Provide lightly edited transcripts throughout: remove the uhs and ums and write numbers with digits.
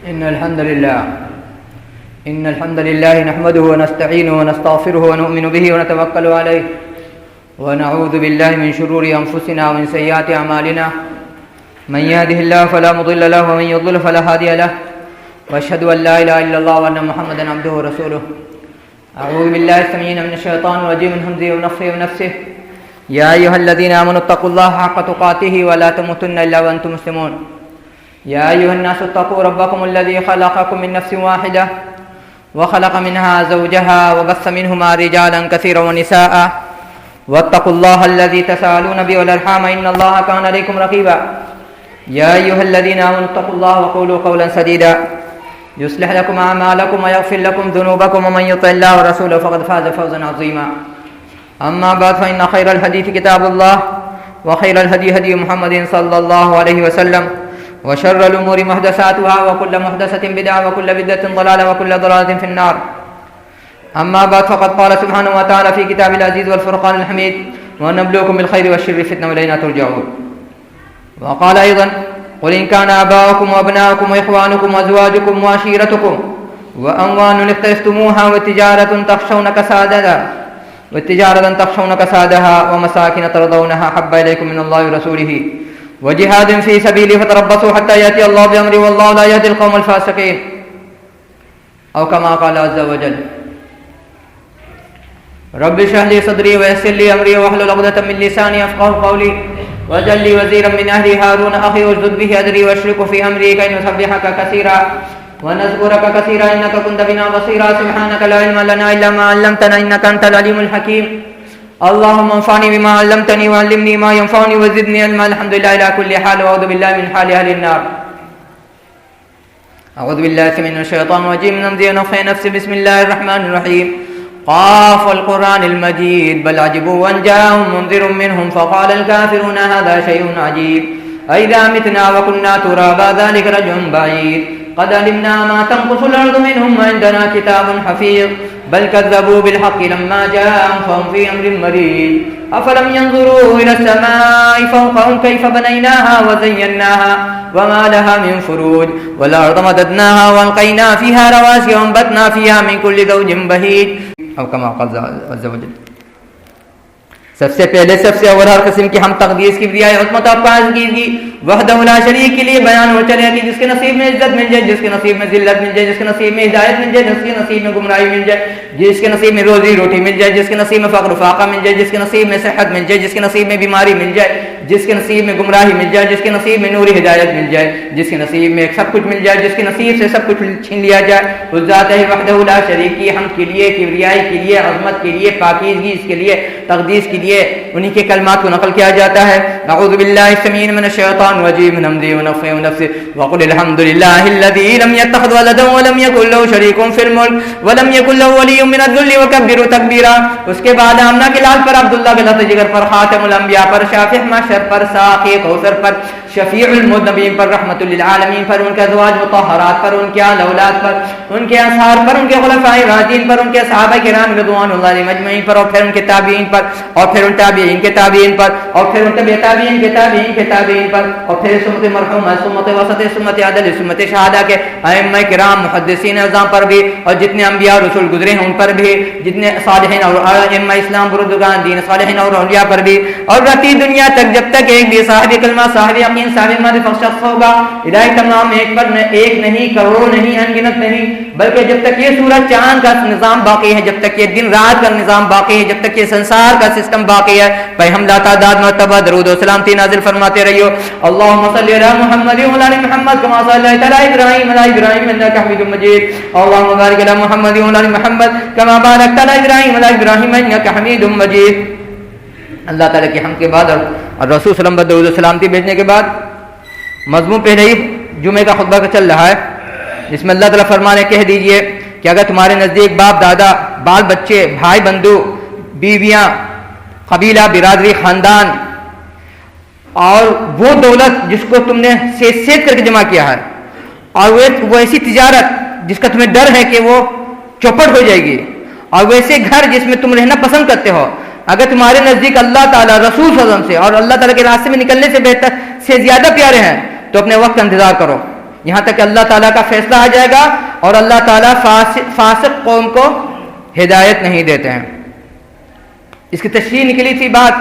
إن الحمد لله نحمده ونستعينه ونستغفره ونؤمن به ونتوكل عليه ونعوذ بالله من شرور أنفسنا ومن سيئات أعمالنا من يهده الله فلا مضل له ومن يضلل فلا هادي له وأشهد أن لا إله إلا الله وأن محمدا عبده ورسوله. أعوذ بالله السميع من الشيطان الرجيم من همزه ونفخه ونفسه. يا أيها الذين آمنوا اتقوا الله حق تقاته ولا تموتن إلا وأنتم مسلمون. يا أيها الناس اتقوا ربكم الذي خلقكم من نفس واحدة وخلق منها زوجها وبث منهما رجالا كثيرا ونساء واتقوا الله الذي تساءلون به والأرحام إن الله كان عليكم رقيبا. يا أيها الذين آمنوا اتقوا الله وقولوا قولا سديدا يصلح لكم أعمالكم ويغفر لكم ذنوبكم ومن يطع الله ورسوله فقد فاز فوزا عظيما. أما بعد فإن خير الحديث كتاب الله وخير الهدي هدي محمد صلى الله عليه وسلم وشر الأمور محدثاتها وكل محدثة بدعة وكل بدعة ضلالة وكل ضلالة في النار. أما بعد فقد قال سبحانه وتعالى في كتاب العزيز والفرقان الحميد ونبلوكم بالخير والشر فتنة وإلينا ترجعون. وقال أيضا قل إن كان آباؤكم وأبناؤكم وإخوانكم وأزواجكم وعشيرتكم وأموال اقترفتموها وتجارة تخشون كسادها ومساكن ترضونها أحب إليكم من الله ورسوله وجهاد في سبيله فتربصوا حتى يأتي الله بأمره والله لا يهدي القوم الفاسقين أو كما قال عز وجل. رب اشرح لي صدري ويسر لي أمري واحلل عقدة من لساني يفقهوا قولي واجعل لي وزيرا من أهلي هارون أخي واشدد به أزري واشركه في أمري كي نسبحك كثيرا ونذكرك كثيرا إنك كنت بنا بصيرا. سبحانك لا علم لنا إلا ما علمتنا إنك أنت العليم الحكيم. اللهم انفعني بما علمتني وعلمني ما ينفعني وزدني علما. الحمد لله على كل حال وأعوذ بالله من حال أهل النار. أعوذ بالله من الشيطان الرجيم من همزه ونفخه ونفسه. بسم الله الرحمن الرحيم. قاف والقرآن المجيد بل عجبوا أن جاءهم منذر منهم فقال الكافرون هذا شيء عجيب أئذا متنا وكنا ترابا ذلك رجع بعيد قد علمنا ما تنقص الأرض منهم وعندنا كتاب حفيظ بل كذبوا بالحق لما جاءهم فهم في أمر مريج أفلم ينظروا إلى السماء فوقهم كيف بنيناها وزيناها وما لها من فروج والأرض مددناها وألقينا فيها رواسي وأنبتنا فيها من كل زوج بهيج أو كما قال عز وجل. سب سے پہلے سب سے اول ہر قسم کی ہم تقدیس کی رعایت عظمت آپ کا عزیز کی وحدہ لا شریک کے لیے بیان ہو چلے کہ جس کے نصیب میں عزت مل جائے، جس کے نصیب میں ذلت مل جائے، جس کے نصیب میں ہدایت مل جائے، جس کے نصیب میں گمراہی مل جائے، جس کے نصیب میں روزی روٹی مل جائے، جس کے نصیب میں فقر و فاقہ مل جائے، جس کے نصیب میں صحت مل جائے، جس کے نصیب میں بیماری مل جائے، جس کے نصیب میں گمراہی مل جائے، جس کے نصیب میں نوری ہدایت مل جائے، جس کے نصیب میں سب کچھ مل جائے، جس کے نصیب سے سب کچھ چھین لیا جائے، اس ذات ہے وحدہ لا شریک کی حمد کے لیے، کبریائی کے لیے، عظمت کے لیے، پاکیزگی اس کے لیے، تقدیس کے لیے انہی کے کلمات کو نقل کیا جاتا ہے. اعوذ باللہ السمیع من الشیطان الرجیم من همزه ونفخه ونفثه. وقل الحمد لله الذي لم يتخذ ولدا ولم يكن له شريك في الملك ولم يكن له ولي من الذل وكبره تكبيرا. اس کے بعد آمنہ کے لال پر، عبداللہ کے لط جگر پر، خاتم الانبیاء پر، شافع محشر پر، ساقی کوثر پر، شفیع المذنبین پر، رحمت للعالمین پر، ان کے ازواج مطہرات پر، ان کے آل اولاد پر، ان کے اصحاب پر، ان کے خلفاء راشدین پر، ان کے صحابہ کرام رضوان اللہ علیہم اجمعین پر، اور پھر ان کے تابعین پر، اور پھر ان تابعین کے تابعین پر، اور پھر ان تبع تابعین کے تابعین کے تابعین پر، اور پھر سمت مرحومہ، سمت وسط، سمت عدل، سمت شہادہ کے ائمہ کرام محدثین اعظام پر بھی، اور جتنے انبیاء اور رسول گزرے ہیں ان پر بھی، جتنے صالحین اور ائمہ اسلام بزرگان دین صالحین اور اولیاء پر بھی، اور رہتی دنیا تک جب تک ایک بھی صاحب کلمہ، صاحب یقین، صاحب معرفت شخص ہوگا. الہی تمام ایک پر ایک نہیں، کروڑوں نہیں، انگنت نہیں، بلکہ جب تک یہ سورج چاند کا نظام باقی ہے، جب تک یہ دن رات کا نظام باقی ہے، جب تک یہ سنسار کا سسٹم باقی ہے، بھائی ہم لا تعداد مرتبہ درود و سلامتی نازل فرماتے رہیو. اللهم صل علی محمد وعلى ال محمد كما صليت على ابراہیم وعلى ابراہیم انك حمید مجید. اللهم بارك على محمد وعلى ال محمد كما باركت على ابراہیم وعلى ابراہیم انك حمید مجید. اللہ تعالیٰ کی حمد کے بعد اور رسول صلی اللہ علیہ وسلم پر درود و سلامتی بھیجنے کے بعد مضمون پہلے ہی جمعے کا خطبہ کا چل رہا ہے، جس میں اللہ تعالیٰ فرمانے کہہ دیجئے کہ اگر تمہارے نزدیک باپ دادا، بال بچے، بھائی بندو، بیویاں، قبیلہ، برادری، خاندان اور وہ دولت جس کو تم نے سیت کر کے جمع کیا ہے، اور وہ ایسی تجارت جس کا تمہیں ڈر ہے کہ وہ چوپٹ ہو جائے گی، اور ویسے گھر جس میں تم رہنا پسند کرتے ہو، اگر تمہارے نزدیک اللہ تعالیٰ، رسول صلی اللہ علیہ وسلم سے اور اللہ تعالیٰ کے راستے میں نکلنے سے بہتر سے زیادہ پیارے ہیں تو اپنے وقت کا انتظار کرو. یہاں تک کہ اللہ تعالیٰ کا فیصلہ آ جائے گا اور اللہ تعالیٰ فاسق قوم کو ہدایت نہیں دیتے ہیں۔ اس کی تشریح نکلی تھی بات،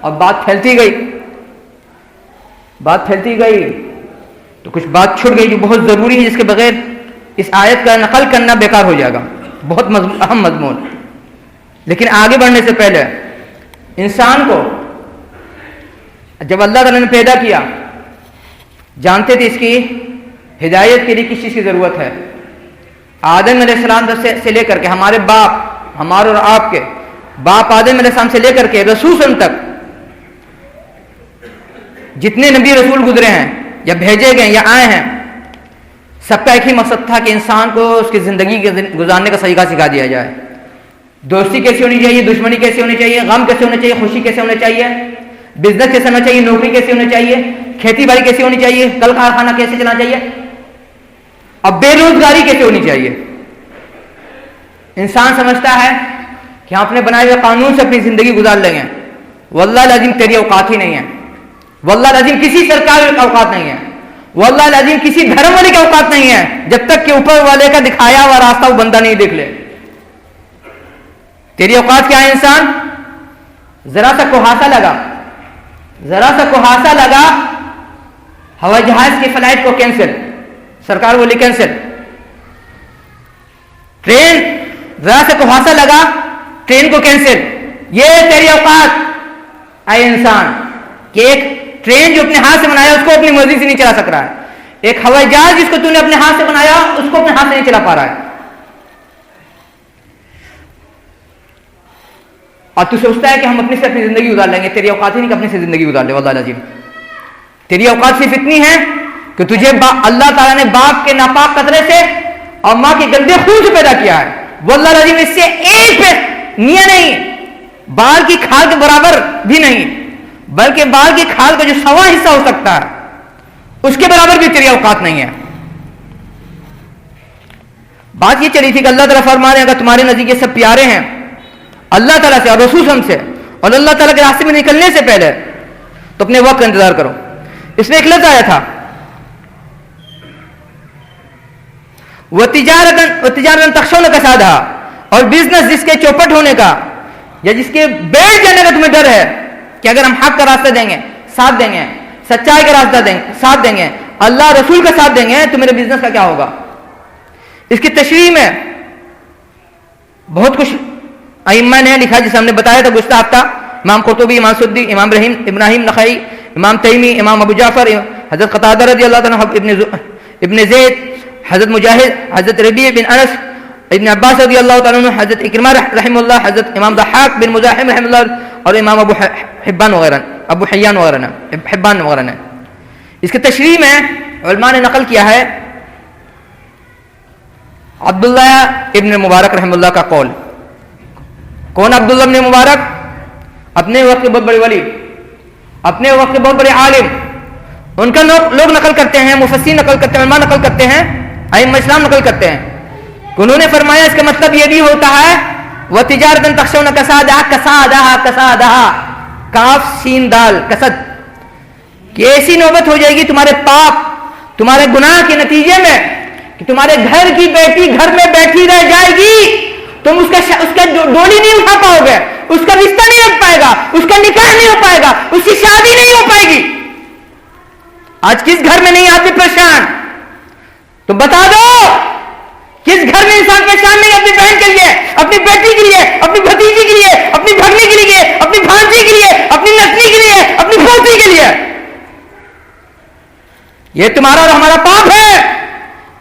اور بات پھیلتی گئی تو کچھ بات چھوٹ گئی جو بہت ضروری ہے، جس کے بغیر اس آیت کا نقل کرنا بیکار ہو جائے گا، بہت اہم مضمون۔ لیکن آگے بڑھنے سے پہلے انسان کو جب اللہ تعالیٰ نے پیدا کیا، جانتے تھے اس کی ہدایت کے لیے کس چیز کی ضرورت ہے۔ آدم علیہ السلام سے لے کر کے ہمارے اور آپ کے باپ آدم علیہ السلام سے لے کر کے رسول تک جتنے نبی رسول گزرے ہیں یا بھیجے گئے یا آئے ہیں، سب کا ایک ہی مقصد تھا کہ انسان کو اس کی زندگی گزارنے کا طریقہ سکھا دیا جائے۔ دوستی کیسی ہونی چاہیے، دشمنی کیسی ہونی چاہیے، غم کیسے ہونا چاہیے، خوشی کیسے ہونا چاہیے، بزنس کیسے ہونا چاہیے، نوکری کیسے ہونی چاہیے، کھیتی باڑی کیسی ہونی چاہیے، کل کارخانہ کیسے چلانا چاہیے، اب بے روزگاری کیسے ہونی چاہیے۔ انسان سمجھتا ہے کہ ہم اپنے بنائے ہوئے قانون سے اپنی زندگی گزار لیں گے، واللہ العظیم تیری اوقات ہی نہیں ہے، واللہ العظیم کسی سرکار کا اوقات نہیں ہے، واللہ العظیم کسی دھرم والے کا اوقات نہیں ہے، جب تک کہ اوپر والے کا دکھایا ہوا راستہ وہ بندہ نہیں دیکھ لے۔ تیری اوقات کیا ہے انسان؟ ذرا سا کوہاسا لگا، ہوائی جہاز کی فلائٹ کو کینسل، سرکار بولی کینسل۔ ٹرین، ذرا سا کوہاسا لگا، ٹرین کو کینسل۔ یہ تیری اوقات اے انسان کہ ایک ٹرین جو اپنے ہاتھ سے بنایا اس کو اپنی مرضی سے نہیں چلا سک رہا ہے، ایک ہوائی جہاز جس کو تو نے اپنے ہاتھ سے بنایا اس کو اپنے ہاتھ سے نہیں چلا پا رہا ہے، اور تو سوچتا ہے کہ ہم اپنی سے اپنی زندگی گزار لیں گے۔ تیری اوقات ہی نہیں کہ اپنے سے زندگی گزار لے، واللہ العظیم تیری اوقات صرف اتنی ہے کہ تجھے اللہ تعالیٰ نے باپ کے ناپاک قطرے سے اور ماں کے گندے خون سے پیدا کیا ہے، واللہ العظیم اس سے ایک پہ نیا نہیں، بال کی کھال کے برابر بھی نہیں، بلکہ بال کی کھال کا جو 100واں حصہ ہو سکتا ہے اس کے برابر بھی تیری اوقات نہیں ہے۔ بات یہ چلی تھی کہ اللہ تعالیٰ فرما رہے ہیں اگر تمہارے نزدیک یہ سب پیارے ہیں اللہ تعالیٰ سے اور رسول ہم سے اور اللہ تعالیٰ کے راستے میں نکلنے سے پہلے تو اپنے وقت کا انتظار کرو۔ اس میں ایک لفظ آیا تھا وَتِجَارَةً تَخْشَوْنَ كَسَادَهَا، اور بزنس جس کے چوپٹ ہونے کا یا جس کے بیٹھ جانے کا تمہیں ڈر ہے کہ اگر ہم حق کا راستہ دیں گے، ساتھ دیں گے، سچائی کا راستہ ساتھ دیں گے، اللہ رسول کا ساتھ دیں گے، تو میرے بزنس کا کیا ہوگا۔ اس کی تشریح میں بہت کچھ ائمہ نے لکھا، جسے ہم نے بتایا تھا گزشتہ ہفتہ، امام قرطبی، امام سدی، امام ابراہیم نخعی، امام تیمی، امام ابو جعفر، حضرت قتادہ رضی اللہ عنہ، ابن زید، حضرت مجاہد، حضرت ربیع بن انس، ابن عباس رضی اللہ تعالیٰ عنہ، حضرت اکرمہ رحمہ اللہ، حضرت امام ضحاک بن مزاحم رحمہ اللہ، اور امام ابو حبان وغیرہ نے۔ اس کی تشریح میں علماء نے نقل کیا ہے عبداللہ ابن مبارک رحمہ اللہ کا قول۔ کون عبداللہ ابن مبارک؟ اپنے وقت کے بہت بڑے ولی، اپنے وقت کے بہت بڑے عالم، ان کا لوگ نقل کرتے ہیں، مفسرین نقل کرتے ہیں، علماء نقل کرتے ہیں، ائمہ اسلام نقل کرتے ہیں، انہوں نے فرمایا اس کا مطلب یہ بھی ہوتا ہے وَتِجَارَةً تَخْشَوْنَ كَسَادَهَا، کاف سین دال کسد، کہ ایسی نوبت ہو جائے گی تمہارے پاپ، تمہارے گناہ کے نتیجے میں کہ تمہارے گھر کی بیٹی گھر میں بیٹھی رہ جائے گی، تم اس کا ڈولی نہیں اٹھا پاؤ گے، اس کا رشتہ نہیں لگ پائے گا، اس کا نکاح نہیں ہو پائے گا، اس کی شادی نہیں ہو پائے گی۔ آج کس گھر میں نہیں آدمی پریشان؟ تو بتا دو کس گھر میں انسان پریشان نہیں، اپنی بہن کے لیے، اپنی بیٹی کے لیے، اپنی بھتیجی کے لیے، اپنی بھگنی کے لیے، اپنی بھانجی کے لیے، اپنی نتنی کے لیے، اپنی پوتی کے لیے۔ یہ تمہارا اور ہمارا پاپ ہے،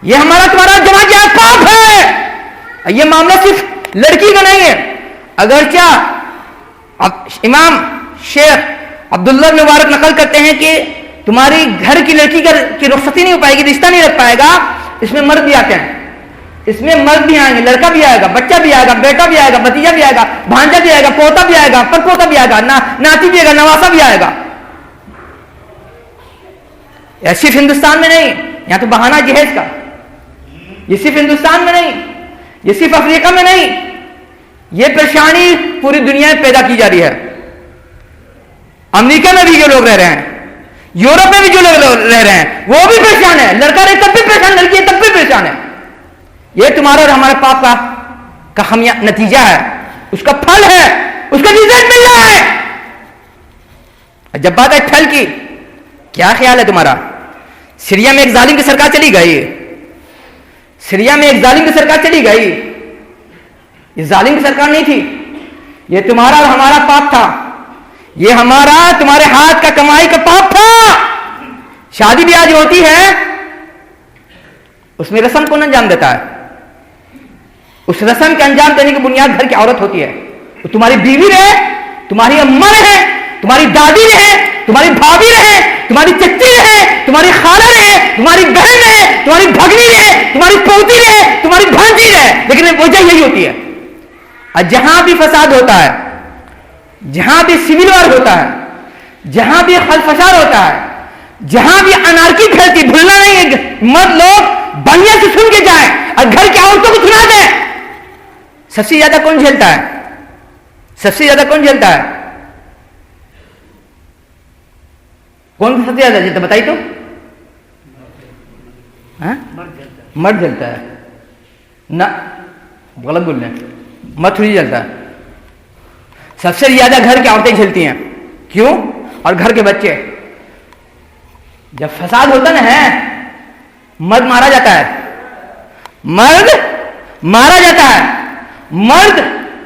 یہ ہمارا تمہارا جمع کیا پاپ ہے۔ یہ معاملہ صرف لڑکی کا نہیں ہے، اگرچہ امام شیخ عبداللہ بن مبارک نقل کرتے ہیں کہ تمہاری گھر کی لڑکی کی رخصتی نہیں ہو پائے گی، رشتہ نہیں رکھ پائے گا، اس میں مرد بھی آتے ہیں، اس میں مرد بھی آئیں گے، لڑکا بھی آئے گا، بچہ بھی آئے گا، بیٹا بھی آئے گا، بھتیجا بھی آئے گا، بھانجا بھی آئے گا، پوتا بھی آئے گا، پر پوتا بھی آئے گا، ناتی بھی آئے گا، نواسا بھی آئے گا۔ یہ صرف ہندوستان میں نہیں، یہاں تو بہانہ جہیز کا، یہ صرف ہندوستان میں نہیں، یہ صرف افریقہ میں نہیں، یہ پریشانی پوری دنیا میں پیدا کی جا رہی ہے۔ امریکہ میں بھی یہ لوگ رہ رہے ہیں یورپ میں بھی جو لوگ رہ رہے ہیں وہ بھی پریشان ہے, لڑکا رہے تب بھی پریشان, لڑکی ہے تب بھی پریشان ہے. یہ تمہارا اور ہمارے پاپ کا نتیجہ ہے, اس کا پھل ہے, اس کا رزلٹ مل رہا ہے. جب بات ہے پھل کی, کیا خیال ہے تمہارا؟ سیریا میں ایک ظالم کی سرکار چلی گئی, سیریا میں ایک ظالم کی سرکار چلی گئی. یہ ظالم کی سرکار نہیں تھی, یہ تمہارا اور ہمارا پاپ تھا. یہ ہمارا تمہارے ہاتھ کا کمائی کا پاپ تھا. شادی بیاہ جو ہوتی ہے اس میں رسم کون انجام دیتا ہے؟ اس رسم کے انجام دینے کی بنیاد گھر کی عورت ہوتی ہے. وہ تمہاری بیوی رہے, تمہاری اماں رہے, تمہاری دادی رہے, تمہاری بھابھی رہے, تمہاری چچی رہے, تمہاری خالہ رہے, تمہاری بہن رہے, تمہاری بھگنی رہے, تمہاری پوتی رہے, تمہاری بھانجی رہے, لیکن وجہ یہی ہوتی ہے. اور جہاں بھی فساد ہوتا ہے, جہاں بھی سول وار ہوتا ہے, جہاں بھی خلفشار ہوتا ہے, جہاں بھی انارکی پھیلتی, بھولنا نہیں ہے مرد لوگ بڑھیا سے سن کے جائیں اور گھر کی عورتوں کو سنا دیں. سب سے زیادہ کون جھیلتا ہے؟ سب سے زیادہ کون جھیلتا ہے؟ کون سب سے زیادہ جھیلتا بتائی تو؟ مرد جھیلتا ہے نہ, غلط بول رہے ہیں, مرد تھوڑی جھیلتا ہے. سب سے زیادہ گھر کی عورتیں جھیلتی ہیں. کیوں؟ اور گھر کے بچے. جب فساد ہوتا نا ہے, مرد مارا جاتا ہے, مرد مارا جاتا ہے, مرد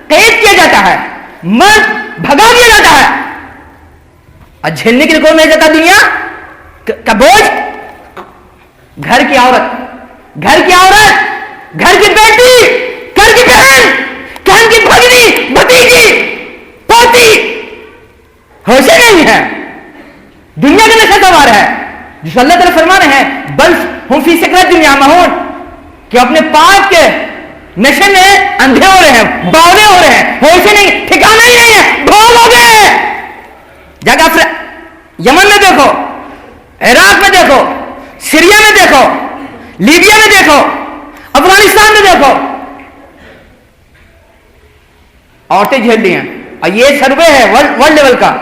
قید کیا جاتا ہے, مرد بھگا دیا جاتا ہے. اور جھیلنے کے لیے کون مل جاتا ہے دنیا کا بوجھ؟ گھر کی عورت, گھر کی عورت, گھر کی بیٹی, گھر کی بہن, گھر کی بھگنی, بھتیجی, پوتی. ہوش نہیں ہے, دنیا کا نشہ سوار ہے. جس اللہ تعالیٰ فرما رہے ہیں بل ہم فی سکرۃ یعمہون, کہ اپنے پاپ کے نشے میں اندھے ہو رہے ہیں, باولے ہو رہے ہیں, ہوش نہیں, ٹھکانا ہی نہیں ہے, بھول ہو گئے. جگہ یمن میں دیکھو, عراق میں دیکھو, سیریا میں دیکھو, لیبیا میں دیکھو, افغانستان میں دیکھو, عورتیں جھیل رہی ہیں. اور یہ سروے ہے ورلڈ لیول کا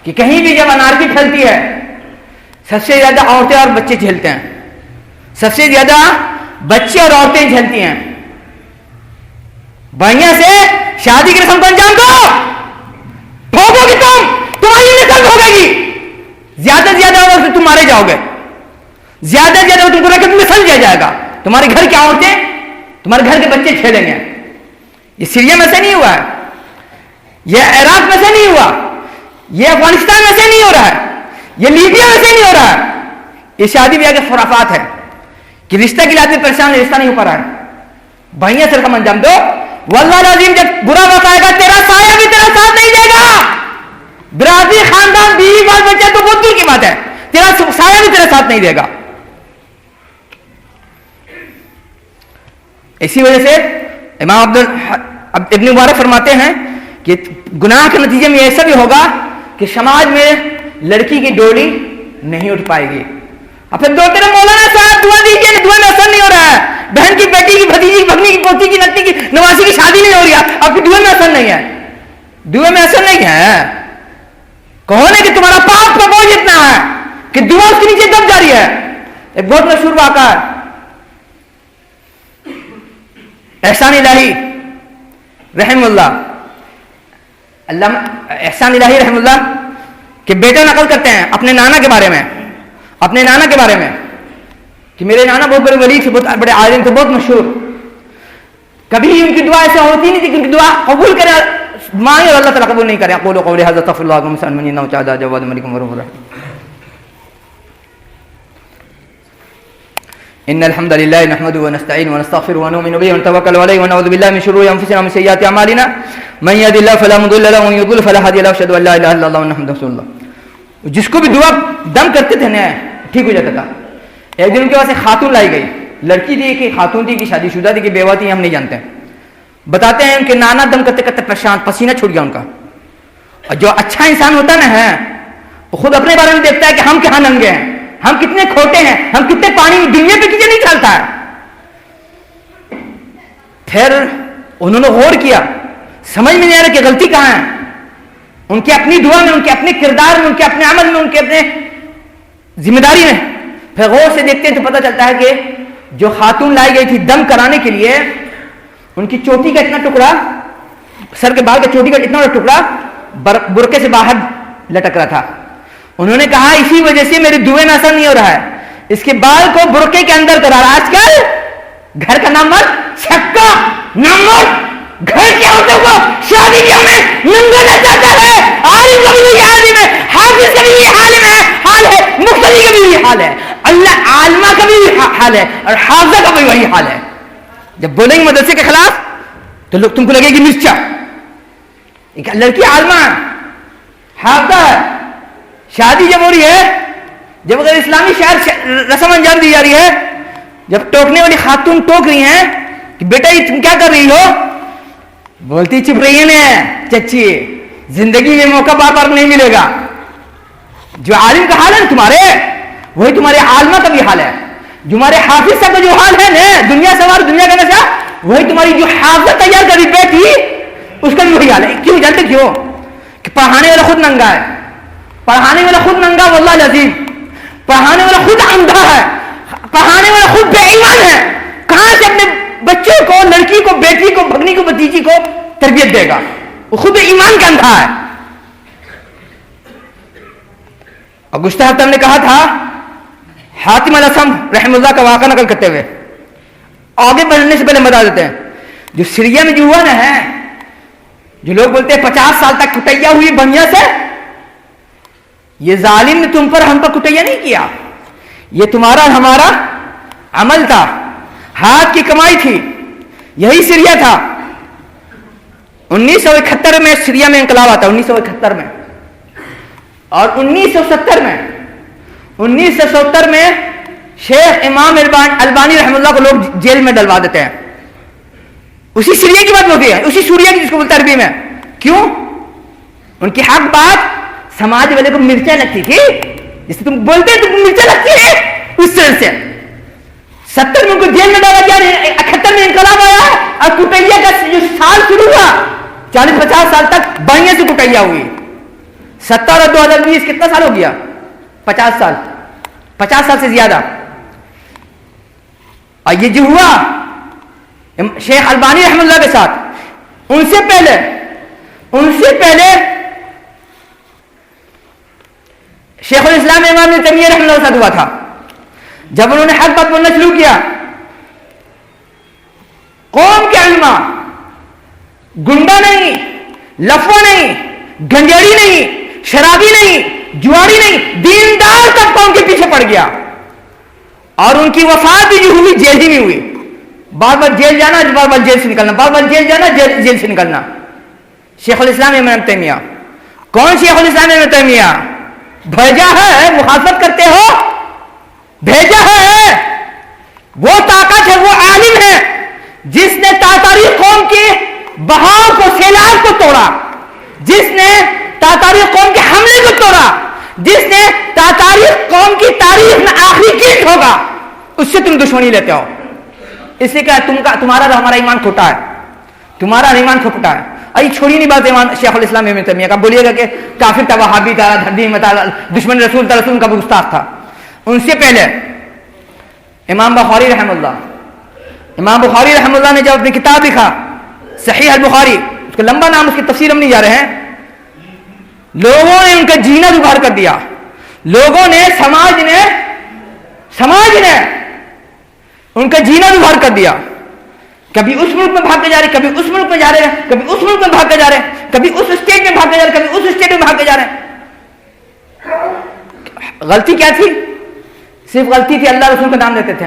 کہ کہیں بھی جب انارکی پھیلتی ہے سب سے زیادہ عورتیں اور بچے جھیلتے ہیں. سب سے زیادہ بچے اور عورتیں جھیلتی ہیں. بڑھیا سے شادی کی رسم کو انجام دو, بھوگو گی تمہاری نسل بھوگے گی. زیادہ سے زیادہ وقت تم مارے جاؤ گے, زیادہ سے زیادہ تم کو رقم میں سمجھا جائے گا. تمہارے گھر کی عورتیں, تمہارے گھر کے بچے کھیلیں گے. یہ سیریا میں سے نہیں ہوا ہے, یہ عراق میں سے نہیں ہوا, یہ افغانستان میں سے نہیں ہو رہا ہے, یہ لیبیا میں سے نہیں ہو رہا ہے. یہ شادی بیاہ کے خرافات ہے کہ رشتہ کے آدمی پریشان ہے, رشتہ نہیں ہو پا رہا ہے. بھائیاں سے ہم انجام دو, واللہ العظیم جب برا وقت آئے گا تیرا سایہ بھی تیرا ساتھ نہیں دے گا. برادری, خاندان, بیوی, بال بچے تو بہت دور کی بات ہے, تیرا سایہ بھی تیرا ساتھ نہیں دے گا. اسی وجہ سے امام ابن مبارک فرماتے ہیں کہ گناہ کے نتیجے میں ایسا بھی ہوگا کہ سماج میں لڑکی کی ڈولی نہیں اٹھ پائے گی. اب پھر دو تیرے مولانا صاحب دعا دیجیے, دعا میں اثر نہیں ہو رہا ہے. بہن کی, بیٹی کی, بھتیجی کی, بھگنی کی, پوتی کی, نتی کی, نواسی کی شادی نہیں ہو رہی ہے, آپ کی دعا میں اثر نہیں ہے. دعا میں اثر نہیں ہے. کون ہے کہ تمہارا پاپ کا بوجھ اتنا ہے کہ دعا اس کے نیچے دب جا رہی ہے. ایک بہت مشہور واقعہ ہے, احسان الہی رحم اللہ, احسان الہی رحم اللہ کہ بیٹے نقل کرتے ہیں اپنے نانا کے بارے میں, اپنے نانا کے بارے میں کہ میرے نانا بہت بڑے ولی تھے, بہت بڑے عالم تھے, بہت مشہور. کبھی ان کی دعا ایسا ہوتی نہیں تھی کہ ان کی دعا قبول کرے, مانگے اور اللہ تعالیٰ قبول نہیں کرے. اقول قولی ھذا استغفر اللہ لکم انہ تعالی جواد ملک غفور رحیم. ان الحمد لله نحمده ونستعينه ونستغفره ونؤمن به ونتوكل عليه ونعوذ بالله من شرور انفسنا ومن سيئات اعمالنا من يهد الله فلا مضل له ومن يضلل فلا هادي له اشهد ان لا اله الا الله محمد رسول الله. جس کو بھی دعا دم کرتے تھے نا ٹھیک ہو جاتا تھا. ایک دن ان کے پاس ایک خاتون لائی گئی, لڑکی تھی کہ خاتون تھی کہ شادی شدہ تھی کہ بیوہ تھی, ہم نہیں جانتے. بتاتے ہیں ان کے نانا دم کرتے کرتے پریشان, پسینہ چھوٹ گیا ان کا. اور جو اچھا انسان ہوتا نا ہے وہ خود اپنے بارے میں دیکھتا ہے کہ ہم کہاں ننگے ہیں, ہم کتنے کھوٹے ہیں, ہم کتنے پانی میں, دنیا پہ کسی نہیں چلتا ہے. پھر انہوں نے غور کیا, سمجھ میں نہیں آ رہا کہ غلطی کہاں ہے. ان کی اپنی دعا میں, ان کے اپنے کردار میں, ان کے اپنے عمل میں, ان کے اپنے ذمہ داری میں. پھر غور سے دیکھتے ہیں تو پتہ چلتا ہے کہ جو خاتون لائی گئی تھی دم کرانے کے لیے، ان کی چوٹی کا اتنا ٹکڑا، سر کے بال کا چوٹی کا اتنا بڑا ٹکڑا برقعے سے باہر لٹک رہا تھا. انہوں نے کہا اسی وجہ سے میرے دعوے میں اثر نہیں ہو رہا ہے، اس کے بال کو برقعے کے اندر کرا رہا. آج کل گھر کا نام مت، چھکا نام مت، گھر کے عورتوں کو شادی کے میں ننگا چاہتا ہے. عالم کا بھی یہی عالم ہے، حافظ کا بھی یہی عالم ہے، حال ہے، مقتدی کا بھی یہی حال ہے، اللہ عالمہ کا بھی یہی حال ہے، اور حافظہ کا بھی وہی حال ہے. جب بولیں گے مدرسے کے خلاف تو لوگ تم کو لگے گی مرچا. ایک لڑکی عالمہ ہے، حافظہ ہے، شادی جب ہو رہی ہے، جب اگر اسلامی شاعر رسم انجام دی جا رہی ہے، جب ٹوکنے والی خاتون ٹوک رہی ہیں کہ بیٹا یہ تم کیا کر رہی ہو، بولتی چپ رہی ہے چچی، زندگی میں موقع بار بار نہیں ملے گا. جو عالم کا حال ہے تمہارے، وہی تمہارے عالمہ کا بھی حال ہے. جو ہمارے حافظ صاحب کا جو حال ہے نا، دنیا سے ہماری دنیا کا نشہ، وہی تمہاری جو حافظہ تیار کری بیٹی، اس کا بھی وہی حال ہے. کیوں جانتے کیوں؟ کہ پڑھانے والا خود ننگا ہے، پڑھانے والا خود ننگا، واللہ العظیم پڑھانے والا خود اندھا ہے، پڑھانے والا خود بے ایمان ہے. کہاں سے اپنے بچوں کو، لڑکی کو، بیٹی کو، بھگنی کو، بھتیجی کو تربیت دے گا؟ وہ خود ایمان کا اندھا ہے. اور گزشتہ ہفتہ ہم نے کہا تھا حاتم الاسم رحم اللہ کا واقعہ نقل کرتے ہوئے، آگے بڑھنے سے پہلے بتا دیتے ہیں، جو سیریا میں جو ہوا نا ہے، جو لوگ بولتے ہیں 50 سال تک کٹیا ہوئی بنیا سے، یہ ظالم نے تم پر ہم پر کٹیا نہیں کیا، یہ تمہارا ہمارا عمل تھا، ہاتھ کی کمائی تھی. یہی سیریا تھا. 1971 میں سیریا میں انقلاب آتا، 1971 میں، اور 1970 میں شیخ امام البانی رحم اللہ کو لوگ جیل میں ڈلوا دیتے ہیں. اسی سیریا کی بات ہوتی ہے، اسی سوریا کی جس کو بولتا ہے عربی میں. کیوں؟ ان کی حق بات سماج والے کو مرچیں لگتی تھی، جس سے تم بولتے ہیں تم کو مرچیں لگتی ہے، اس طرح سے 70 میں ان کو جیل میں ڈالا گیا، 71 میں انقلاب آیا، اور کٹیا کا جو سال شروع ہوا 40-50 سال تک بڑھیا سے کٹیا ہوئی. 70 اور 2020 کتنا سال ہو گیا؟ 50 سال، 50 سال سے زیادہ. اور یہ جو ہوا شیخ البانی رحم اللہ کے ساتھ، ان سے پہلے شیخ الاسلام امام ابن تیمیہ رحمہ اللہ کے ساتھ ہوا تھا. جب انہوں نے حق بات بولنا شروع کیا، قوم کے علماء، گنڈا نہیں، لفظ نہیں، گنجیڑی نہیں، شرابی نہیں، جواری نہیں، دیندار تک قوم کے پیچھے پڑ گیا. اور ان کی وفات بھی جو ہوئی جیل ہی میں ہوئی. بار بار جیل جانا، بار بار جیل سے نکلنا، بار بار جیل جانا، جیل سے نکلنا. شیخ الاسلام ابن تیمیہ. کون شیخ الاسلام ابن تیمیہ؟ بھیجا ہے، مخالفت کرتے ہو، بھیجا ہے. وہ طاقت ہے، وہ عالم ہے جس نے تاتاری قوم کے بہاؤ کو، سیلاب کو توڑا، جس نے تاتاری قوم کے حملے کو توڑا، جس نے تاتاری قوم کی تاریخ میں آخری گیٹ ہوگا، اس سے تم دشمنی لیتے ہو. اس لیے کہ تمہارا ہمارا ایمان کھوٹا ہے، تمہارا ایمان کھوٹا ہے. ابھی چھوڑی نہیں بات ایمان شیخ الاسلام ابن تیمیہ کا. بولیے گا کہ کافر تھا، وہابی تھا، دشمن رسول تھا، رسول کا گستاخ تھا. ان سے پہلے امام بخاری رحم اللہ نے جب اپنی کتاب لکھا صحیح البخاری، اس کا لمبا نام، اس کی تفسیر ہم نہیں جا رہے ہیں، لوگوں نے ان کا جینا دبھار کر دیا. لوگوں نے، سماج نے ان کا جینا دبھار کر دیا. کبھی اس ملک میں بھاگ کے جا رہے، کبھی اس ملک میں جا رہے ہیں، کبھی اس ملک میں بھاگ کے جا رہے ہیں، کبھی اس اسٹیٹ میں بھاگ کے جا رہے ہیں، کبھی اس اسٹیٹ میں بھاگ کے جا رہے ہیں. غلطی کیا تھی؟ صرف غلطی تھی اللہ رسول کا نام لیتے تھے.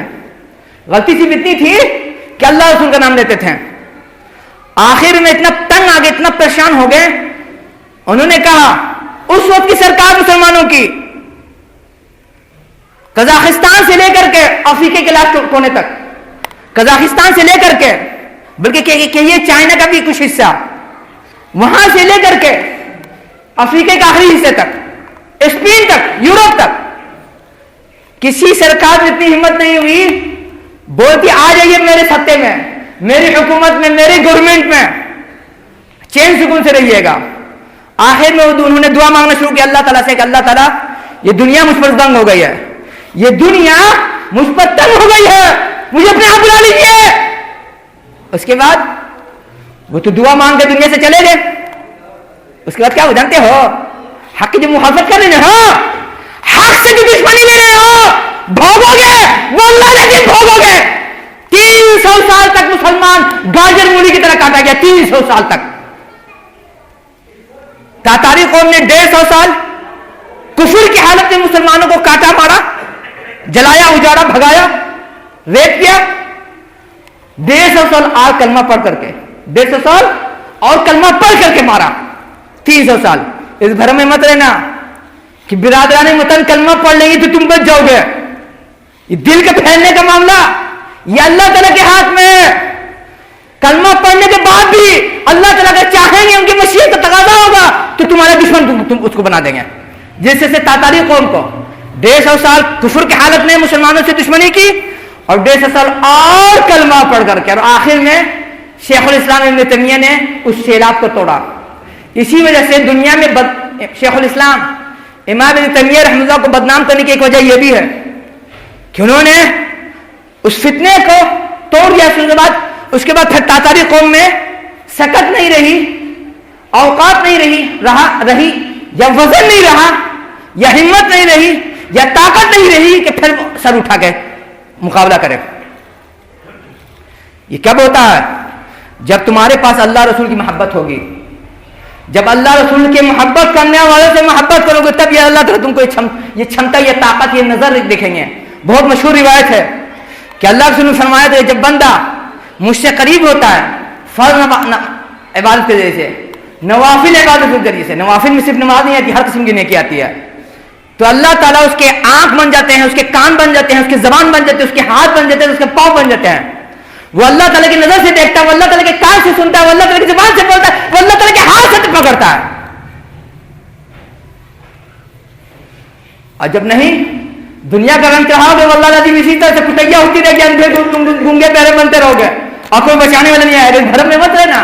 غلطی صرف اتنی تھی کہ اللہ رسول کا نام لیتے تھے. آخر میں اتنا تنگ آ گئے، اتنا پریشان ہو گئے، انہوں نے کہا اس وقت کی سرکار مسلمانوں کی، قزاقستان سے لے کر کے افریقہ کے لاسٹ کونے تک، قزاقستان سے لے کر کے، بلکہ کہ یہ چائنا کا بھی کچھ حصہ، وہاں سے لے کر کے افریقہ کے آخری حصے تک، اسپین تک، یورپ تک، کسی سرکار میں اتنی ہمت نہیں ہوئی بولتی آ جائیے میرے سطح میں، میری حکومت میں، میری گورنمنٹ میں، چین سکون سے رہیے گا. آخر میں انہوں نے دعا مانگنا شروع کیا اللہ تعالیٰ سے کہ اللہ تعالیٰ یہ دنیا مجھ پر دنگ ہو گئی ہے، یہ دنیا مجھ پر تنگ ہو گئی ہے، مجھے اپنے آپ بلا لیجیے۔ اس کے بعد وہ تو دعا مانگ کے دنیا سے چلے گئے۔ اس کے بعد کیا وہ جانتے ہو؟ حق کی جو محافظت کر رہے ہو، حق سے جو دشمنی لے رہے ہو، بھوگو گے، واللہ لیکن بھوگو گے۔ 300 سال تک مسلمان گاجر مولی کی طرح کاٹا گیا، 300 سال تک۔ تاتاری قوم نے 150 سال کفر کی حالت میں مسلمانوں کو کاٹا، مارا، جلایا، اجاڑا، بھگایا، ریپ کیا۔ 150 سال اور کلمہ پڑھ کر کے، 150 سال اور کلمہ پڑھ کر کے مارا، 300 سال۔ اس بھرم میں مت رہنا کہ برادران وطن کلمہ پڑھ لیں گے تو تم بچ جاؤ گے۔ یہ دل کے پھیلنے کا معاملہ یہ اللہ تعالیٰ کے ہاتھ میں۔ کلمہ پڑھنے کے بعد بھی اللہ تعالیٰ کا چاہیں گے، ان کی مشیت کا تقاضا ہوگا تو تمہارا دشمن تم اس کو بنا دیں گے۔ جیسے سے تاتاری قوم کو 150 سال کفر کی حالت میں مسلمانوں سے دشمنی کی، اور 150 سال اور کلمہ پڑھ کر کے، اور آخر میں شیخ الاسلام ابن تیمیہ نے اس سیلاب کو توڑا۔ اسی وجہ سے دنیا میں شیخ الاسلام امام ابن تیمیہ رحمہ اللہ کو بدنام کرنے کی ایک وجہ یہ بھی ہے کہ انہوں نے اس فتنے کو توڑ دیا۔ اس کے بعد پھر تاتاری قوم میں سکت نہیں رہی، اوقات نہیں رہی، یا وزن نہیں رہا، یا ہمت نہیں رہی، یا طاقت نہیں رہی کہ پھر سر اٹھا کے مقابلہ کرے۔ یہ کب ہوتا ہے؟ جب تمہارے پاس اللہ رسول کی محبت ہوگی۔ جب اللہ رسول کے محبت کرنے والوں سے محبت کرو گے تب یہ اللہ تعالیٰ تم کو یہ چھمتا، یہ طاقت، یہ نظر دکھیں گے۔ بہت مشہور روایت ہے کہ اللہ رسول نے فرمایا تھا جب بندہ مجھ سے قریب ہوتا ہے فرض عبادت کے ذریعے سے، نوافل عبادت کے ذریعے سے، نوافل میں صرف نماز نہیں آتی، ہر قسم کی نیکی آتی ہے، تو اللہ تعالیٰ اس کے آنکھ بن جاتے ہیں، اس کے کان بن جاتے ہیں، اس کے زبان بن جاتے ہیں، اس کے ہاتھ بن جاتے ہیں، اس کے پاؤں بن جاتے ہیں۔ وہ اللہ تعالیٰ کی نظر سے دیکھتا ہے، وہ اللہ تعالیٰ کے کان سے سنتا ہے، وہ اللہ تعالیٰ کی زبان سے بولتا ہے، وہ اللہ تعالیٰ کے ہاتھ سے پکڑتا ہے۔ اور جب نہیں دنیا کا رنگ چڑھاؤ گے، واللہ العظیم اسی طرح سے پٹیا ہوتی رہے گی، اندھے گونگے پیرے بنتے رہو گے، اور کوئی بچانے والا نہیں آئے گا۔ دھرم میں مت رہنا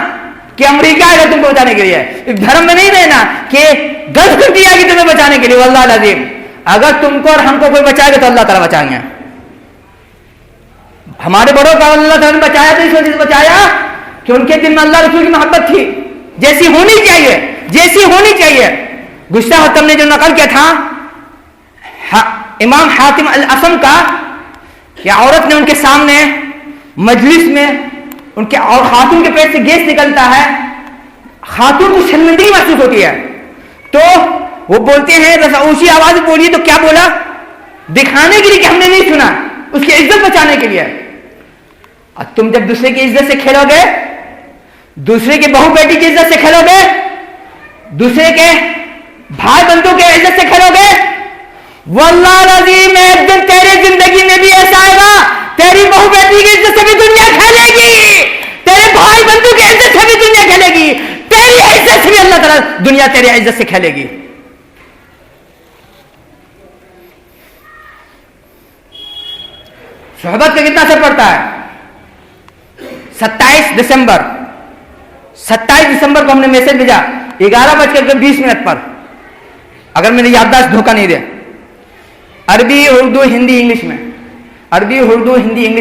کہ امریکہ آئے گا تم کو بچانے کے لیے، دھرم میں نہیں رہنا کہ گلف کنٹری آئے گی تمہیں بچانے کے لیے۔ واللہ العظیم اگر تم کو اور ہم کو کوئی بچائے گا تو اللہ تعالیٰ بچائیں گے۔ ہمارے بڑوں کا اللہ تعالیٰ نے بچایا تو اس وجہ سے بچایا کہ ان کے دل میں اللہ رسول کی محبت تھی، جیسی ہونی چاہیے، جیسی ہونی چاہیے۔ گزشتہ ہفتہ نے جو نقل کیا تھا امام حاتم الاسم کا کہ عورت نے ان کے سامنے مجلس میں ان کے، اور خاتون کے پیٹ سے گیس نکلتا ہے، خاتون کو شرمندگی محسوس ہوتی ہے، تو وہ بولتے ہیں اونچی آواز میں بولیے، تو کیا بولا؟ دکھانے کے لیے کہ ہم نے نہیں سنا، اس کی عزت بچانے کے لیے۔ اور تم جب دوسرے کی عزت سے کھیلو گے، دوسرے کے بہو بیٹی کی عزت سے کھیلو گے، دوسرے کے بھائی بندوں کے عزت سے کھیلو گے، واللہ العظیم ایک دن تیرے زندگی میں بھی ایسا آئے گا، تیری بہو بیٹی کی عزت سے بھی دنیا کھیلے گی، تیرے بھائی بندوں کی عزت سے بھی دنیا کھیلے گی، تیری عزت سے بھی اللہ تعالیٰ دنیا تیری عزت سے کھیلے گی۔ صحبت کا کتنا اثر پڑتا ہے؟ 27 دسمبر کو ہم نے میسج بھیجا 11:20 پر، اگر میری یادداشت دھوکہ نہیں دے، عربی اردو ہندی انگلش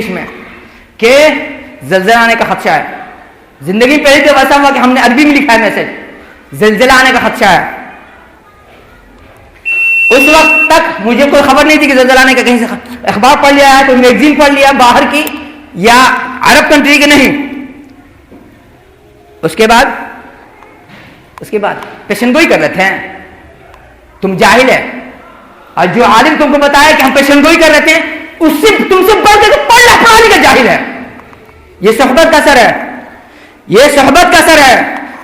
میں کہ زلزلہ آنے کا خدشہ ہے۔ زندگی پہلے تو ویسا ہوا کہ ہم نے عربی میں لکھا ہے میسج، زلزلہ آنے کا خدشہ ہے۔ اس وقت تک مجھے کوئی خبر نہیں تھی کہ زلزلہ آنے کا، کہیں سے اخبار پڑھ لیا ہے، کوئی میگزین پڑھ لیا باہر کی یا عرب کنٹری کی، نہیں۔ اس کے بعد پیشن گوئی کر رہے تھے، تم جاہل ہے، اور جو عالم تم کو بتایا کہ ہم پیشن گوئی کر رہے تھے، اس سے تم سے بڑھ کے پڑھنا پڑھانے کا جاہل ہے۔ یہ صحبت کا اثر ہے، یہ صحبت کا اثر ہے۔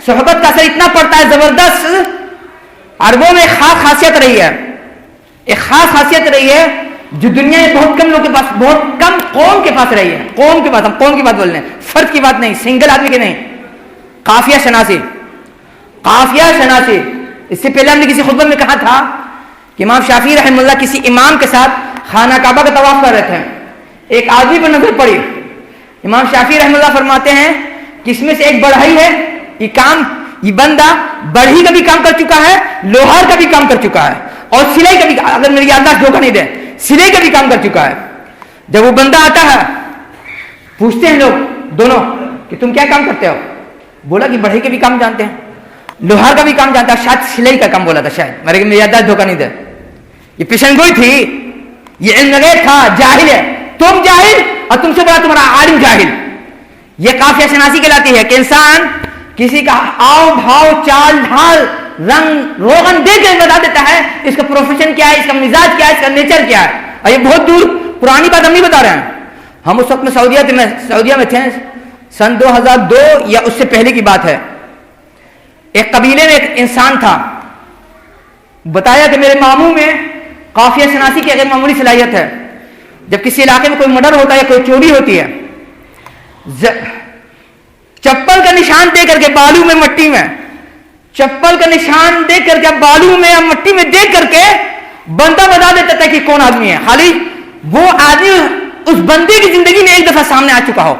صحبت کا اثر اتنا پڑتا ہے زبردست۔ عربوں میں ایک خاص خاصیت رہی ہے جو دنیا میں بہت کم لوگوں کے پاس، بہت کم قوم کے پاس رہی ہے۔ قوم کے پاس، ہم قوم کی بات بول رہے ہیں، فرد کی بات نہیں، سنگل آدمی کی نہیں۔ قافیہ شناسی۔ اس سے پہلے ہم نے کسی خطبہ میں کہا تھا کہ امام شافعی رحمہ اللہ کسی امام کے ساتھ خانہ کعبہ کا طواف کر رہے تھے، ایک آدمی پر نظر پڑی۔ امام شافعی رحمہ اللہ فرماتے ہیں کہ اس میں سے ایک بڑھئی ہے، یہ بندہ بڑھئی کا بھی کام کر چکا ہے، لوہار کا بھی کام کر چکا ہے، اور سلائی کا بھی, اگر میری یادداشت دھوکہ نہیں دے, سلائی کا بھی کام کر چکا ہے. جب وہ بندہ آتا ہے, پوچھتے ہیں لوگ دونوں کہ تم کیا کام کرتے ہو, بولا کہ بڑھئی کے بھی کام جانتے ہیں, لوہار کا بھی کام جانتا ہے, شاید سلائی کا کام بولا تھا شاید, میری یادداشت دھوکہ نہیں دے. یہ پیشن گوئی تھی, یہ علم غیب تھا. جاہل ہے, تم جاہل اور تم سے بڑا تمہارا عالم جاہل. یہ قافیہ شناسی کہلاتی ہے کہ انسان کسی کا آؤ بھاؤ چال ڈھال رنگ روغن دیکھ کے بتا دیتا ہے اس کا پروفیشن کیا ہے, اس کا مزاج کیا ہے, اس کا نیچر کیا ہے. اور یہ بہت دور پرانی بات ہم نہیں بتا رہے ہیں. ہم اس وقت میں سعودیہ میں تھے, سن 2002 یا اس سے پہلے کی بات ہے. ایک قبیلے میں ایک انسان تھا, بتایا کہ میرے ماموں میں قافیہ شناسی کی غیر معمولی صلاحیت ہے. جب کسی علاقے میں کوئی مرڈر ہوتا ہے یا کوئی چوری ہوتی ہے, چپل کا نشان دے کر کے بالو میں مٹی میں, چپل کا نشان دے کر کے بالو میں یا مٹی میں دیکھ کر کے بندہ بتا دیتا تھا کہ کون آدمی ہے. خالی وہ آدمی اس بندے کی زندگی میں ایک دفعہ سامنے آ چکا ہو,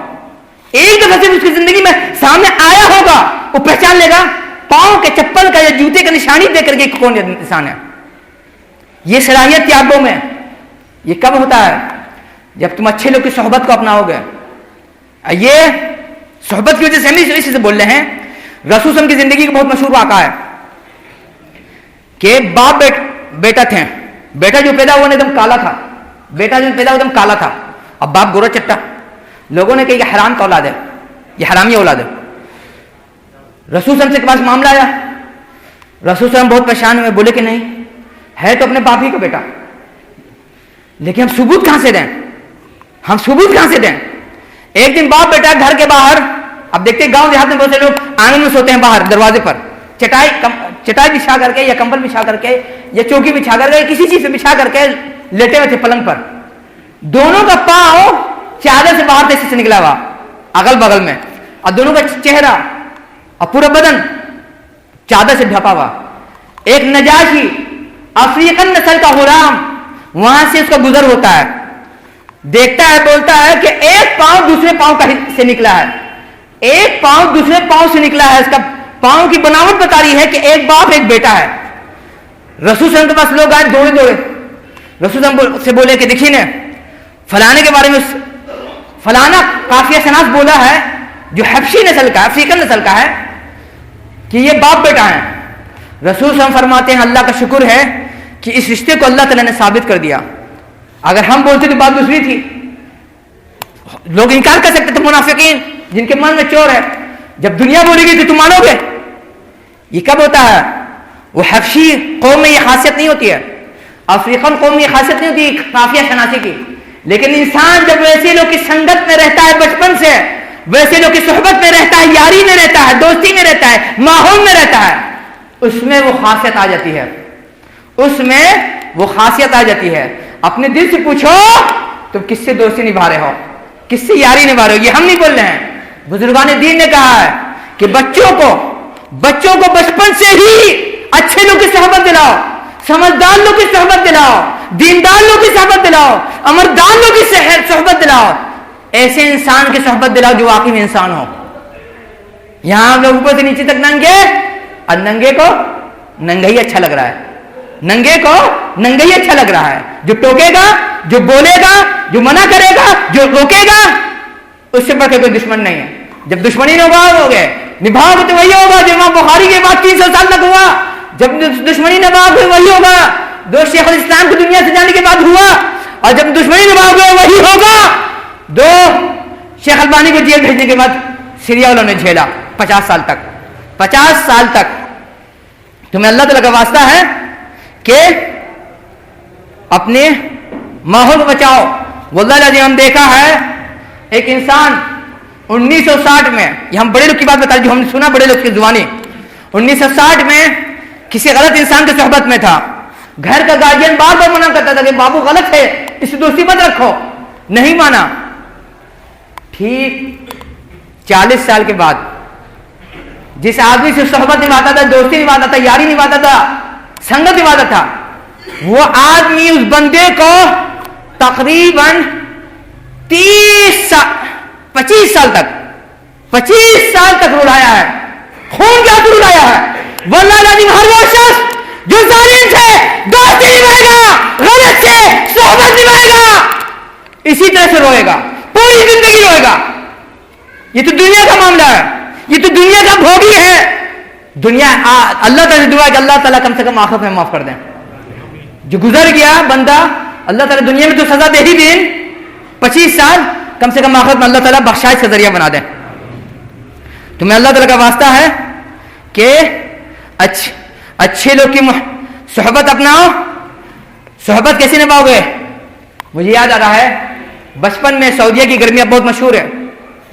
ایک دفعہ سے اس کی زندگی میں سامنے آیا ہوگا, وہ پہچان لے گا پاؤں کے چپل کا یا جوتے کا نشانی دے کر کے کون انسان ہے. یہ صلاحیت تیاگوں میں یہ کب ہوتا ہے؟ جب تم اچھے لوگ کی صحبت کو اپناؤ گے. یہ صحبت کی وجہ سے ہم اسی سے بول رہے ہیں. رسول صلی اللہ علیہ وسلم کی زندگی کا بہت مشہور واقعہ ہے کہ باپ بیٹا تھے. بیٹا جو پیدا ہوا ایک دم کالا تھا, بیٹا جو پیدا ہوا ایک دم کالا تھا, اب باپ گورا چٹا. لوگوں نے کہا یہ حرام کا اولاد ہے, یہ حرامی اولاد ہے. رسول صلی اللہ علیہ وسلم کے پاس معاملہ آیا, رسول صلی اللہ علیہ وسلم بہت پریشان ہوئے, بولے کہ نہیں ہے تو اپنے باپ ہی کا بیٹا, لیکن ہم ثبوت کہاں سے دیں, ہم ثبوت کہاں سے دیں. ایک دن باپ بیٹا گھر کے باہر, اب دیکھتے ہیں گاؤں دیہات میں بہت سے لوگ آنگن میں سوتے ہیں باہر دروازے پر, چٹائی بچھا کر کے یا کمبل بچھا کر کے یا چوکی بچھا کر کے کسی چیز سے بچھا کر کے لیٹے ہوئے تھے پلنگ پر. دونوں کا پاؤں چادر سے باہر سے نکلا ہوا اگل بغل میں, اور دونوں کا چہرہ اور پورا بدن چادر سے ڈھپا ہوا. ایک نجاشی افریقن نسل کا غلام وہاں سے اس کا گزر ہوتا ہے, دیکھتا ہے, بولتا ہے کہ ایک پاؤں دوسرے پاؤں کا سے نکلا ہے, ایک پاؤں دوسرے پاؤں سے نکلا ہے. اس کا پاؤں کی بناوٹ بتا رہی ہے کہ ایک باپ ایک بیٹا ہے. رسول صلی اللہ علیہ وسلم کے پاس لوگ آئے دوڑے دوڑے, رسول صلی اللہ علیہ وسلم سے بولے کہ دیکھیے نا فلانے کے بارے میں فلانا قافیہ شناس بولا ہے جو حبشی نسل کا ہے, افریقن نسل کا ہے, کہ یہ باپ بیٹا ہے. رسول صلی اللہ علیہ وسلم فرماتے ہیں اللہ کا شکر ہے کہ اس رشتے کو اللہ تعالیٰ نے ثابت کر دیا. اگر ہم بولتے تو بات دوسری تھی, لوگ انکار کر سکتے تھے. منافقین جن کے من میں چور ہے, جب دنیا بولے گی تو تم مانو گے. یہ کب ہوتا ہے؟ وہ حبشی قوم میں یہ خاصیت نہیں ہوتی ہے, افریقن قوم میں یہ خاصیت نہیں ہوتی قافیہ شناسی کی. لیکن انسان جب ویسے لوگ کی سنگت میں رہتا ہے بچپن سے, ویسے لوگ کی صحبت میں رہتا ہے, یاری میں رہتا ہے, دوستی میں رہتا ہے, ماحول میں رہتا ہے, اس میں وہ خاصیت آ جاتی ہے, اس میں وہ خاصیت آ جاتی ہے. اپنے دل سے پوچھو تم کس سے دوستی نبھا رہے ہو, کس سے یاری نبھا رہے ہو. یہ ہم نہیں بول رہے ہیں, بزرگان دین نے کہا ہے کہ بچوں کو بچپن سے ہی اچھے لوگ کی صحبت دلاؤ, سمجھدار لوگ کی صحبت دلاؤ, دیندار لوگ کی صحبت دلاؤ, امردار لوگ کی صحبت دلاؤ, ایسے انسان کی صحبت دلاؤ جو واقعی میں انسان ہو. یہاں لوگ اوپر سے نیچے تک ننگے, اور ننگے کو ننگا ہی اچھا لگ رہا ہے, ننگے کو ننگا ہی اچھا لگ رہا ہے. جو ٹوکے گا, جو بولے گا, جو منع کرے گا, جو روکے گا, اس سے بڑھ کے کوئی دشمن نہیں ہے. جب دشمنی نبھاؤ گے تو وہی ہوگا جو امام بخاری کے بعد 300 سال تک ہوا. جب دشمنی نبھاؤ گے وہی ہوگا جو شیخ الاسلام کو دنیا سے جانے کے بعد ہوا. اور جب دشمنی نبھاؤ گے وہی ہوگا دو شیخ البانی کو جیل بھیجنے کے بعد سیریا والوں نے جھیلا 50 سال تک. 50 سال تک تمہیں اللہ تعالیٰ کا واسطہ ہے کہ اپنے ماحول کو بچاؤ. واللہ العظیم ہم دیکھا ہے ایک انسان 1960 میں, یہ ہم بڑے لوگ کی بات بتا رہے جو ہم نے سنا بڑے لوگ کی زبانی, 1960 میں کسی غلط انسان کی صحبت میں تھا. گھر کا گارجین بار بار منع کرتا تھا کہ بابو غلط ہے, اس سے دوستی مت رکھو, نہیں مانا. ٹھیک 40 سال کے بعد جس آدمی سے صحبت نبھاتا تھا, دوستی نبھاتا تھا, یاری نبھاتا تھا, سنگت نبھاتا تھا, وہ آدمی اس بندے کو تقریباً 25 سال تک رلایا ہے, خون کے ہاتھ رلایا ہے. واللہ العظیم ہر وہ شخص جو ظالم سے دوستی نبھائے گا، غلط سے صحبت نبھائے گا، اسی طرح سے روئے گا، پوری زندگی روئے گا. یہ تو دنیا کا معاملہ ہے، یہ تو دنیا کا بھوگی ہے. دنیا اللہ تعالیٰ سے دعا ہے کہ اللہ تعالیٰ کم سے کم آخرت میں معاف کر دیں. جو گزر گیا بندہ، اللہ تعالیٰ دنیا میں تو سزا دے ہی دیں 25 سال، کم سے کم آخرت میں اللہ تعالیٰ بخشائش کا ذریعہ بنا دیں. تمہیں اللہ تعالیٰ کا واسطہ ہے کہ اچھے لوگ کی صحبت اپناؤ. صحبت کیسے نبھاؤ گے؟ مجھے یاد آ رہا ہے بچپن میں سعودیہ کی گرمیاں بہت مشہور ہے،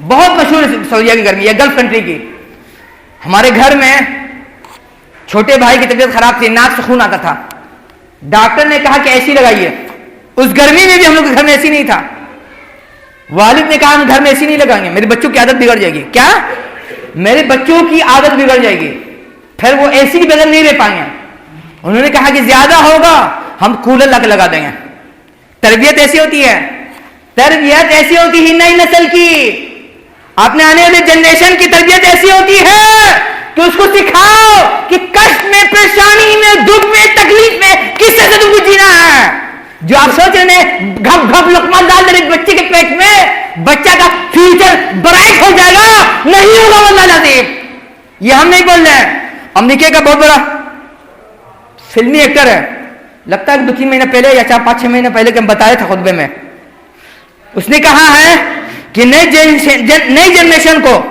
بہت مشہور ہے سعودیہ کی گرمی، یہ گلف کنٹری کی. ہمارے گھر میں چھوٹے بھائی کی طبیعت خراب تھی، ناک سے خون آتا تھا. ڈاکٹر نے کہا کہ اے سی لگائیے. اس گرمی میں بھی ہم لوگ کے گھر میں اے سی نہیں تھا. والد نے کہا ہم گھر میں اے سی نہیں لگائیں گے، میرے بچوں کی عادت بگڑ جائے گی. کیا؟ میرے بچوں کی عادت بگڑ جائے گی، پھر وہ اے سی کے بغیر نہیں رہ پائیں گے. انہوں نے کہا کہ زیادہ ہوگا ہم کولر لا کے لگا دیں گے. تربیت ایسی ہوتی ہے، تربیت ایسی ہوتی ہے نئی نسل کی. اپنے آنے والے جنریشن کی تربیت ایسی ہوتی ہے کہ اس کو سکھاؤ کہ کشٹ میں، پریشانی میں، دکھ میں، تکلیف میں کس طرح سے تم کو جینا ہے. جو آپ سوچ رہے ہیں گھپ گھپ لقمہ ڈال دیں بچے کے پیٹ میں، بچہ کا فیوچر برائٹ ہو جائے گا، نہیں ہوگا واللہ العظیم. یہ ہم نہیں بول رہے ہیں. امریکہ کا بہت بڑا فلمی ایکٹر ہے، لگتا ہے 2-3 مہینے پہلے یا 4-5-6 مہینے پہلے کہ ہم بتائے تھے خطبے میں. اس نے کہا ہے کہ نئی جنریشن کو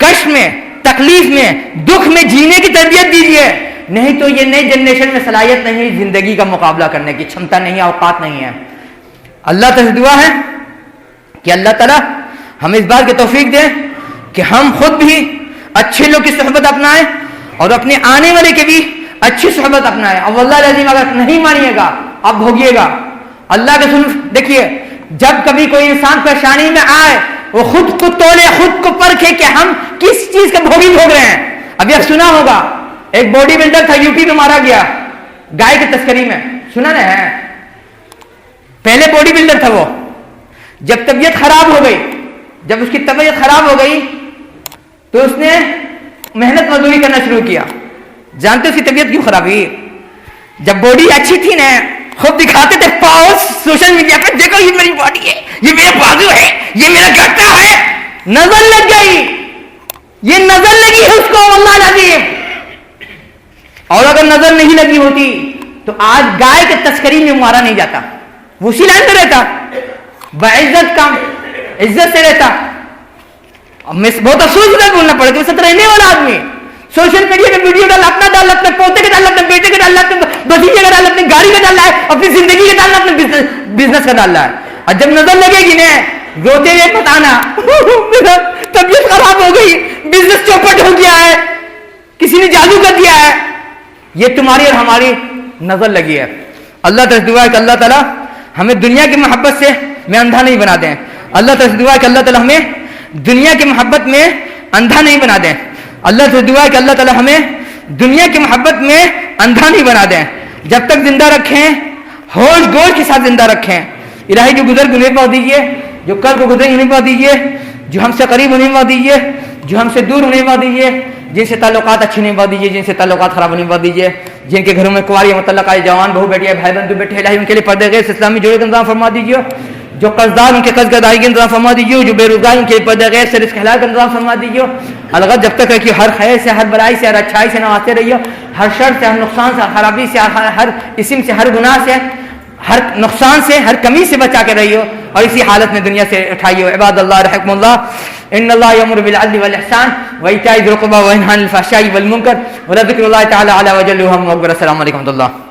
کشٹ میں، تکلیف میں، دکھ میں جینے کی تربیت دیجیے، نہیں تو یہ نئی جنریشن میں صلاحیت نہیں، زندگی کا مقابلہ کرنے کی چھمتا نہیں، اوقات نہیں ہے. اللہ تعالیٰ سے دعا ہے کہ اللہ تعالیٰ ہمیں اس بات کی توفیق دے کہ ہم خود بھی اچھے لوگ کی صحبت اپنائیں اور اپنے آنے والے کے بھی اچھی صحبت اپنائیں. اور واللہ العظیم اگر نہیں مانیے گا اب بھوگیے گا. اللہ کے سن دیکھیے، جب کبھی کوئی انسان پریشانی میں آئے وہ خود کو تولے، خود کو پرکھے کہ ہم کس چیز کا بھوگ رہے ہیں. ابھی آپ سنا ہوگا ایک باڈی بلڈر تھا، یو پی میں مارا گیا گائے کی تسکری میں، سنا نا ہے. پہلے باڈی بلڈر تھا وہ، جب طبیعت خراب ہو گئی، جب اس کی طبیعت خراب ہو گئی تو اس نے محنت مزدوری کرنا شروع کیا. جانتے اس کی طبیعت کیوں خراب ہوئی؟ جب باڈی اچھی تھی نا، خود دکھاتے تھے پاؤز سوشل میڈیا پہ، دیکھو یہ میری باڈی ہے، یہ میرا بازو ہے، یہ میرا گھٹا ہے. نظر لگ گئی، یہ نظر لگی ہے اس کو واللہ العظیم. اور اگر نظر نہیں لگی ہوتی تو آج گائے کے تسکری میں مارا نہیں جاتا، وہ اسی لائن میں رہتا، بعزت کام عزت سے رہتا. بہت افسوس سے بولنا پڑے گا، ساتھ رہنے والا آدمی سوشل میڈیا پہ ویڈیو ڈال، اپنا ڈال، اپنے پوتے کا ڈال، اپنے بیٹے کا ڈال، اپنے بھتیجے کا ڈال، اپنی گاڑی کا ڈال رہا ہے، اپنی زندگی کا ڈالنا، اپنے بزنس کا ڈال رہا ہے. اور جب نظر لگے گی نا روتے ہوئے بتانا میرا طبیعت خراب ہو گئی، بزنس چوپٹ ہو گیا ہے، کسی نے جادو کر دیا ہے. یہ تمہاری اور ہماری نظر لگی ہے. اللہ تعالیٰ دعا ہے کہ اللہ تعالیٰ ہمیں دنیا کی محبت سے میں اندھا نہیں بنا دیں. اللہ تعالیٰ دعا ہے کہ اللہ تعالیٰ ہمیں دنیا کی محبت میں اندھا نہیں بنا دیں. اللہ سے دعا ہے کہ اللہ تعالیٰ ہمیں دنیا کی محبت میں اندھا نہیں بنا دیں. جب تک زندہ رکھیں ہوش گوش کے ساتھ زندہ رکھیں. الہی جو گزر انہیں پا دیجیے، جو کل کو گزرے انہیں پا دیجیے، جو ہم سے قریب انہیں پا دیجیے، جو ہم سے دور انہیں پا دیجیے، جن سے تعلقات اچھے نہیں پا دیجیے، جن سے تعلقات خراب نہیں پا دیجیے، جن کے گھروں میں کنواری متعلقہ جوان بہو بیٹی ہے، بھائی بندو بیٹھے، الہی ان کے لیے پردے غیر اسلامی جوڑے کا انتظام فرما دیجیے. جو قرضدار ان کے قرض کی ادائیگی کا انتظام فرما دیجیے، جو بے روزگار ان کے پردے غیر سے رزق حلال کا انتظام فرما دیجیے. الغرض جب تک ہے کہ ہر خیر سے، ہر برائی سے، ہر اچھائی سے نوازتے رہیے، ہر شر سے، ہر نقصان سے، ہر خرابی سے، ہر اسم سے، ہر گناہ سے، ہر نقصان سے، ہر کمی سے بچا کے رہیے اور اسی حالت میں دنیا سے اٹھائیے. عباد اللہ رحمکم اللہ، ان اللہ یامر بالعدل والاحسان وایتاء ذی القربى وینہی عن الفحشاء والمنکر ولذکر اللہ تعالی اعلی وجل. السلام علیکم ورحمۃ اللہ.